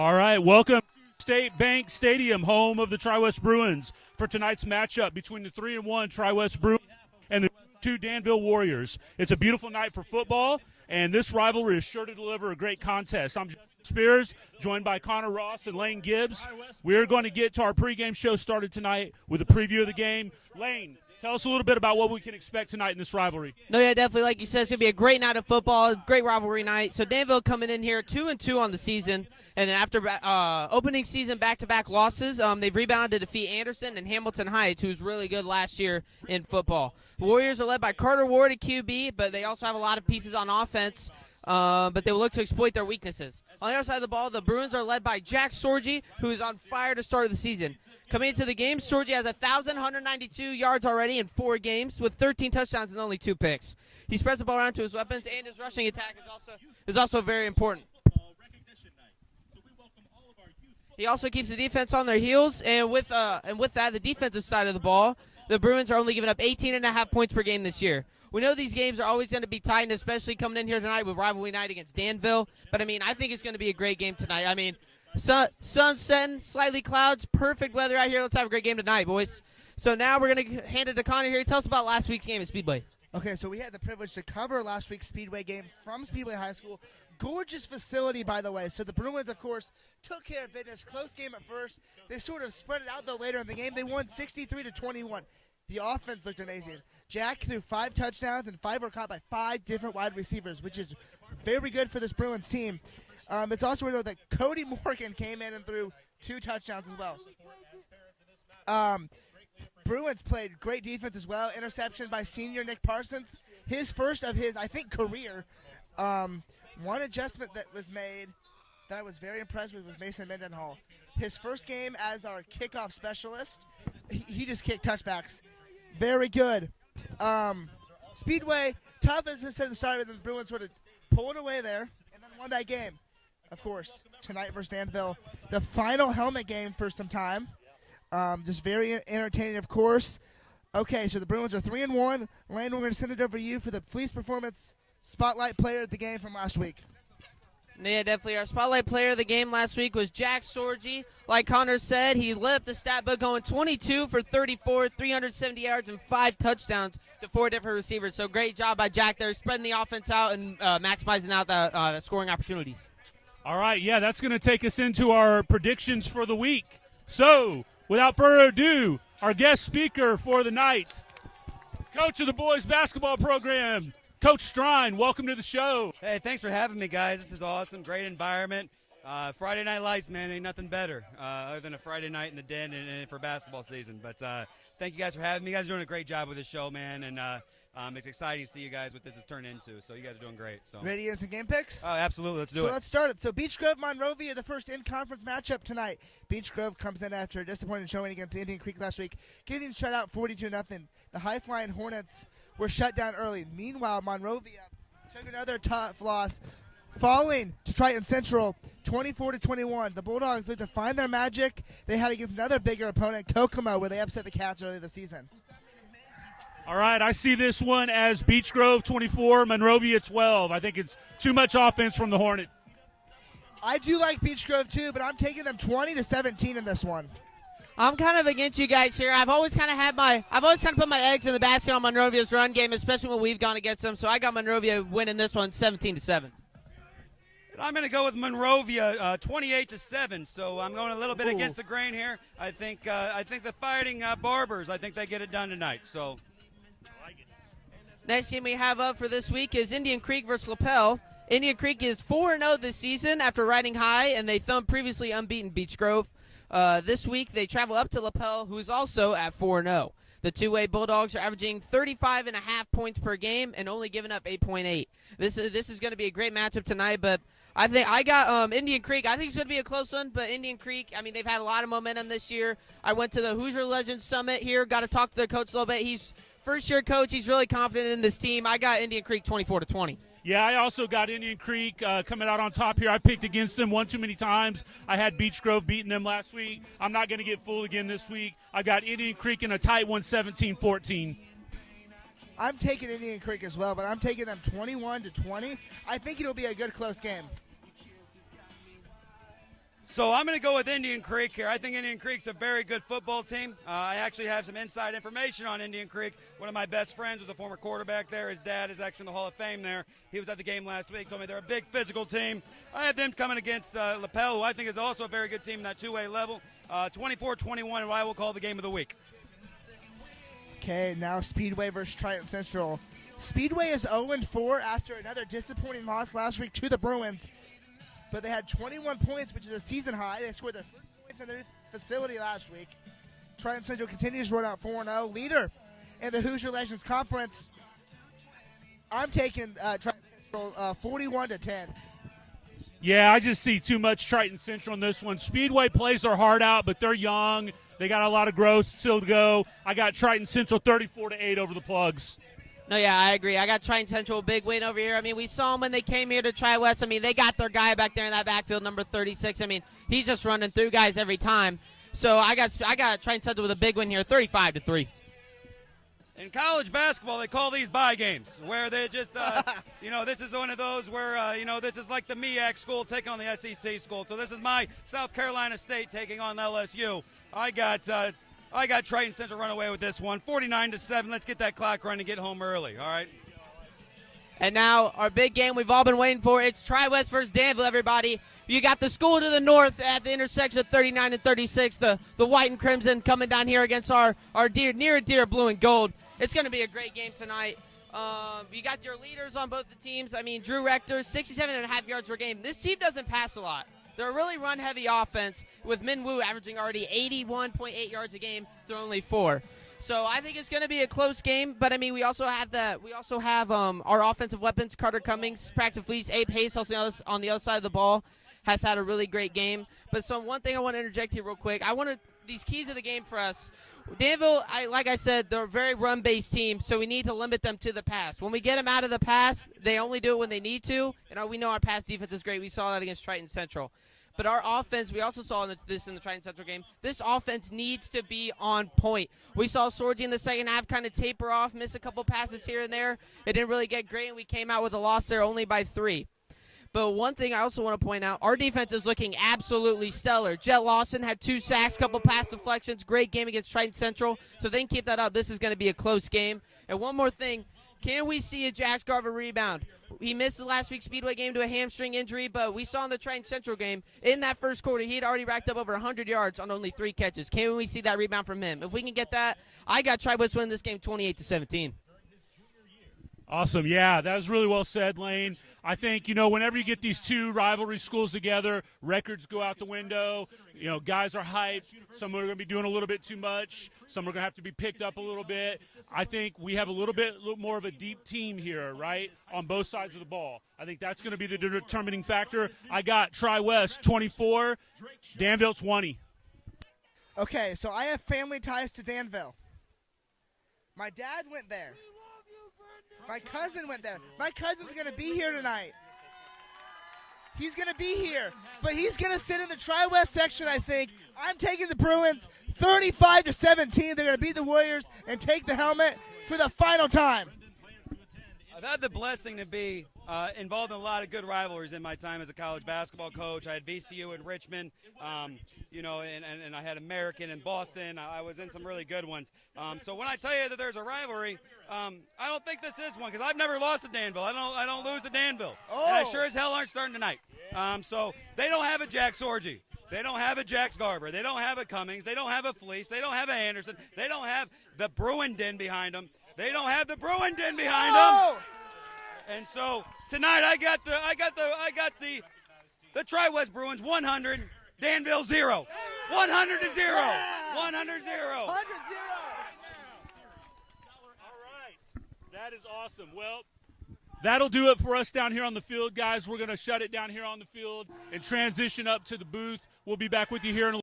All right, welcome to State Bank Stadium, home of the Tri-West Bruins, for tonight's matchup between the 3-1 Tri-West Bruins and the 2 Danville Warriors. It's a beautiful night for football, and this rivalry is sure to deliver a great contest. I'm John Spears, joined by Connor Ross and Lane Gibbs. We're going to get to our pregame show started tonight with a preview of the game. Lane, tell us a little bit about what we can expect tonight in this rivalry. No, yeah, definitely. Like you said, it's going to be a great night of football, great rivalry night. So Danville coming in here 2-2 on the season. And after opening season back-to-back losses, they've rebounded to defeat Anderson and Hamilton Heights, who was really good last year in football. The Warriors are led by Carter Ward at QB, but they also have a lot of pieces on offense, but they will look to exploit their weaknesses. On the other side of the ball, the Bruins are led by Jack Sorgi, who is on fire to start the season. Coming into the game, Sorgi has 1,192 yards already in 4 games with 13 touchdowns and only 2 picks. He spreads the ball around to his weapons, and his rushing attack is also very important. He also keeps the defense on their heels, and with that, the defensive side of the ball, the Bruins are only giving up 18.5 points per game this year. We know these games are always going to be tight, and especially coming in here tonight with rivalry night against Danville. But, I think it's going to be a great game tonight. Sun setting, slightly clouds, perfect weather out here. Let's have a great game tonight, boys. So now we're going to hand it to Connor here. Tell us about last week's game at Speedway. Okay, so we had the privilege to cover last week's Speedway game from Speedway High School. Gorgeous facility, by the way. So the Bruins, of course, took care of business. Close game at first. They sort of spread it out, though, later in the game. They won 63-21. The offense looked amazing. Jack threw 5 touchdowns, and 5 were caught by 5 different wide receivers, which is very good for this Bruins team. It's also worth noting that Cody Morgan came in and threw 2 touchdowns as well. Bruins played great defense as well. Interception by senior Nick Parsons. His first of his, I think, career. One adjustment that was made that I was very impressed with was Mason Mendenhall. His first game as our kickoff specialist, he just kicked touchbacks. Very good. Speedway, tough as I said at the start, and the Bruins sort of pulled away there and then won that game. Of course, tonight versus Danville, the final helmet game for some time. Just very entertaining, of course. Okay, so the Bruins are 3-1. Lane, we're going to send it over to you for the Fleece Performance Spotlight Player of the game from last week. Yeah, definitely. Our spotlight player of the game last week was Jack Sorgi. Like Connor said, he lit up the stat book going 22 for 34, 370 yards, and 5 touchdowns to 4 different receivers. So great job by Jack there, spreading the offense out and maximizing out the scoring opportunities. All right, yeah, that's going to take us into our predictions for the week. So, without further ado, our guest speaker for the night, coach of the boys basketball program, Coach Strine, welcome to the show. Hey, thanks for having me, guys. This is awesome. Great environment. Friday Night Lights, man, ain't nothing better other than a Friday night in the den and for basketball season. But thank you guys for having me. You guys are doing a great job with this show, man, and it's exciting to see you guys what this has turned into. So you guys are doing great. So Ready to get some game picks? Oh, absolutely. Let's do it. So let's start it. So Beech Grove, Monrovia, the first in-conference matchup tonight. Beech Grove comes in after a disappointing showing against Indian Creek last week, getting shut out 42-0. The high-flying Hornets were shut down early. Meanwhile, Monrovia took another tough loss, falling to Triton Central 24-21. The Bulldogs looked to find their magic they had against another bigger opponent, Kokomo, where they upset the Cats earlier this season. All right, I see this one as Beech Grove 24, Monrovia 12. I think it's too much offense from the Hornets. I do like Beech Grove too, but I'm taking them 20-17 in this one. I'm kind of against you guys here. I've always kind of put my eggs in the basket on Monrovia's run game, especially when we've gone against them. So I got Monrovia winning this one 17-7. I'm going to go with Monrovia 28-7. So I'm going a little bit against the grain here. I think the Fighting Barbers, I think they get it done tonight. So next game we have up for this week is Indian Creek versus LaPel. Indian Creek is 4-0 this season after riding high, and they thumped previously unbeaten Beech Grove. This week they travel up to LaPel, who's also at 4-0. The two-way Bulldogs are averaging 35.5 points per game and only giving up 8.8. This is going to be a great matchup tonight, but I think I got Indian Creek. I think it's going to be a close one, but Indian Creek, they've had a lot of momentum this year. I went to the Hoosier Legends Summit here, got to talk to their coach a little bit. He's first-year coach. He's really confident in this team. I got Indian Creek 24-20. Yeah, I also got Indian Creek coming out on top here. I picked against them one too many times. I had Beech Grove beating them last week. I'm not going to get fooled again this week. I got Indian Creek in a tight one, 17-14. I'm taking Indian Creek as well, but I'm taking them 21-20. I think it'll be a good close game. So I'm going to go with Indian Creek here. I think Indian Creek's a very good football team. I actually have some inside information on Indian Creek. One of my best friends was a former quarterback there. His dad is actually in the Hall of Fame there. He was at the game last week. Told me they're a big physical team. I had them coming against LaPel, who I think is also a very good team in that two-way level. 24-21, and I will call the game of the week. Okay, now Speedway versus Triton Central. Speedway is 0-4 after another disappointing loss last week to the Bruins. But they had 21 points, which is a season high. They scored their first points in their new facility last week. Triton Central continues to run out 4-0. Leader in the Hoosier Legends Conference. I'm taking Triton Central 41-10. Yeah, I just see too much Triton Central in this one. Speedway plays their heart out, but they're young. They got a lot of growth still to go. I got Triton Central 34-8 over the Plugs. No, yeah, I agree. I got Triton Central, big win over here. I mean, we saw them when they came here to Tri-West. I mean, they got their guy back there in that backfield, number 36. I mean, he's just running through guys every time. So I got Triton Central with a big win here, 35-3. In college basketball, they call these bye games, where they just, this is one of those where, this is like the MEAC school taking on the SEC school. So this is my South Carolina State taking on LSU. I got Triton Central run away with this one, 49-7. Let's get that clock running and get home early, all right? And now our big game we've all been waiting for. It's Tri-West versus Danville, everybody. You got the school to the north at the intersection of 39 and 36, the white and crimson coming down here against our near and dear blue and gold. It's going to be a great game tonight. You got your leaders on both the teams. I mean, Drew Rector, 67.5 yards per game. This team doesn't pass a lot. They're a really run-heavy offense with Min Woo averaging already 81.8 yards a game through only 4. So I think it's going to be a close game. But I mean, we also have our offensive weapons. Carter Cummings, Braxton Fleece, Abe Hayes also on the other side of the ball has had a really great game. But so one thing I want to interject here real quick. These keys of the game for us. Danville, like I said, they're a very run-based team, so we need to limit them to the pass. When we get them out of the pass, they only do it when they need to. And we know our pass defense is great. We saw that against Triton Central. But our offense, we also saw this in the Triton Central game, this offense needs to be on point. We saw Sorgi in the second half kind of taper off, miss a couple passes here and there. It didn't really get great, and we came out with a loss there only by 3. But one thing I also want to point out, our defense is looking absolutely stellar. Jet Lawson had 2 sacks, couple pass deflections, great game against Triton Central. So if they can keep that up, this is going to be a close game. And one more thing, can we see a Jax Garver rebound? He missed the last week's Speedway game to a hamstring injury, but we saw in the Triton Central game, in that first quarter, he had already racked up over 100 yards on only 3 catches. Can we see that rebound from him? If we can get that, I got Tri-West winning this game 28-17. Awesome. Yeah, that was really well said, Lane. I think, whenever you get these two rivalry schools together, records go out the window. Guys are hyped. Some are going to be doing a little bit too much. Some are going to have to be picked up a little bit. I think we have a little more of a deep team here, right, on both sides of the ball. I think that's going to be the determining factor. I got Tri-West 24, Danville 20. Okay, so I have family ties to Danville. My dad went there. My cousin went there. My cousin's going to be here tonight. He's going to be here, but he's going to sit in the Tri-West section, I think. I'm taking the Bruins 35-17. They're going to beat the Warriors and take the helmet for the final time. I've had the blessing to be involved in a lot of good rivalries in my time as a college basketball coach. I had VCU in Richmond, and I had American in Boston. I was in some really good ones. So when I tell you that there's a rivalry, I don't think this is one because I've never lost to Danville. I don't lose to Danville. Oh. And I sure as hell aren't starting tonight. So they don't have a Jack Sorgi. They don't have a Jax Garver. They don't have a Cummings. They don't have a Fleece. They don't have a Anderson. They don't have the Bruin Den behind them. They don't have the Bruin Den behind them. And so tonight I got the Tri-West Bruins 100, Danville 0. 100 to 0. 100 0. 100-0. All right. That is awesome. Well, that'll do it for us down here on the field, guys. We're going to shut it down here on the field and transition up to the booth. We'll be back with you here in a